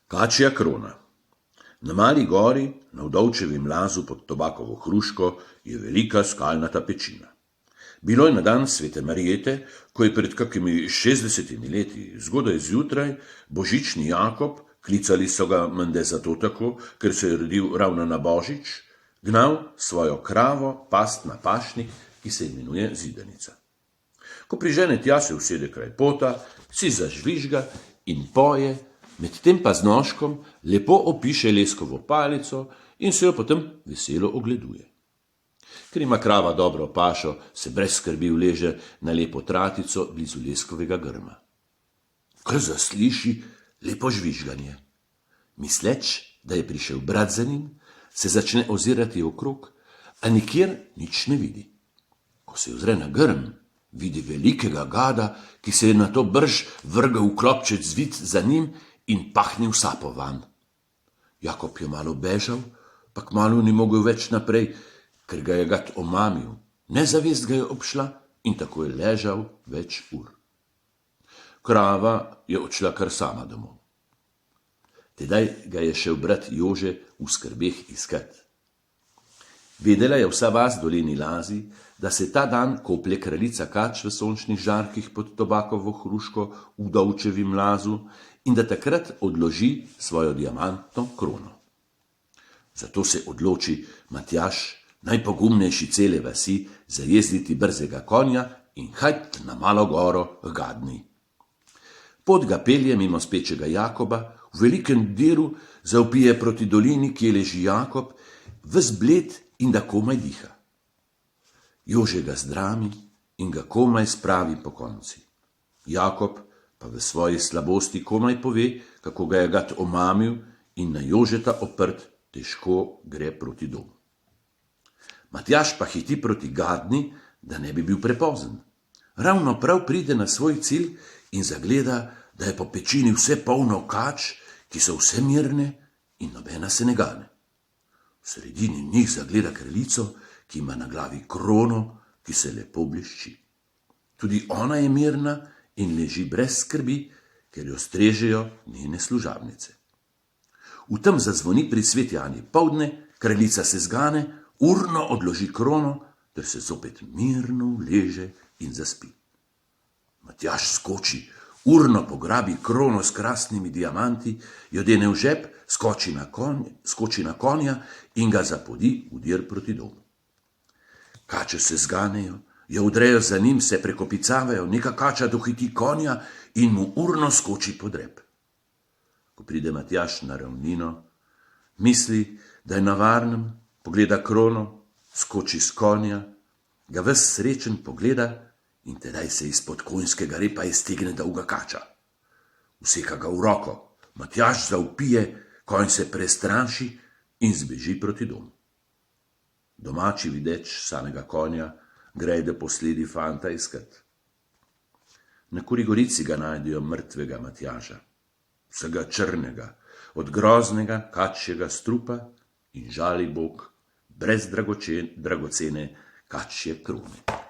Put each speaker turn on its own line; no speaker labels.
Kačja krona. Na Mali gori, na Vdovčevem lazu pod Tobakovo hruško, je velika skalnata pečina. Bilo je na dan svete Marijete, ko je pred kakimi 60 leti, zgodaj zjutraj, božični Jakob, klicali so ga mende zato tako, ker se je rodil ravno na Božič, gnal svojo kravo past na pašnik, ki se imenuje Zidanica. Ko prižene tja, se usede kraj pota, si zažvižga in poje, medtem pa z nožkom lepo opiše leskovo palico in se jo potem veselo ogleduje. Ker ima krava dobro pašo, se brez skrbi uleže na lepo tratico blizu leskovega grma. Kar zasliši lepo žvižganje. Misleč, da je prišel brat za njim, se začne ozirati okrog, a nikjer nič ne vidi. Ko se ozre na grm, vidi velikega gada, ki se je na to brž vrgal v klopčec zvit za njim in pahnil sapo van. Jakob je malo bežal, pa kmalu ni mogel več naprej, ker ga je gad omamil. Nezavest ga je obšla in tako je ležal več ur. Krava je odšla kar sama domov. Tedaj ga je šel brat Jože v skrbeh iskat. Vedela je vsa vas dolini lazi, da se ta dan koplje kraljica kač v sončnih žarkih pod Tobakovo hruško v Vdovčevem lazu in da takrat odloži svojo diamantno krono. Zato se odloči Matjaž, najpogumnejši cele vasi, zajezditi brzega konja in hajt na Malo goro h Gadni. Pot ga pelje mimo spečega Jakoba, v velikem diru zavpije proti dolini, kje leži Jakob, ves bled in da komaj diha. Jože ga zdrami in ga komaj spravi po konci. Jakob pa v svoji slabosti komaj pove, kako ga je gad omamil in na Jožeta oprt težko gre proti domu. Matjaž pa hiti proti Gadni, da ne bi bil prepozen. Ravno prav pride na svoj cilj in zagleda, da je po pečini vse polno kač, ki so vse mirne in nobena se ne gane. V sredini njih zagleda kraljico, ki ima na glavi krono, ki se lepo blešči. Tudi ona je mirna in leži brez skrbi, ker jo strežejo njene služabnice. V tem zazvoni pri sveti Ani poldne, kraljica se zgane, urno odloži krono, ter se zopet mirno uleže in zaspi. Matjaž skoči, urno pograbi krono s krasnimi diamanti, jo dene v žep, skoči na konja in ga zapodi v dir proti domu. Kače se zganejo, jo udrejo za njim, se prekopicavajo, neka kača dohiti konja in mu urno skoči pod rep. Ko pride Matjaž na ravnino, misli, da je na varnem, pogleda krono, skoči s konja, ga ves srečen pogleda in tedaj se izpod konjskega repa iztegne dolga kača. Useka ga v roko, Matjaž zavpije, konj se prestraši in zbeži proti domu. Domači videč samega konja, grejde posledi fanta iskat. Na Kuri gorici ga najdejo mrtvega Matjaža, vsega črnega, od groznega kačjega strupa in žali Bog, brez dragocene kačje krone.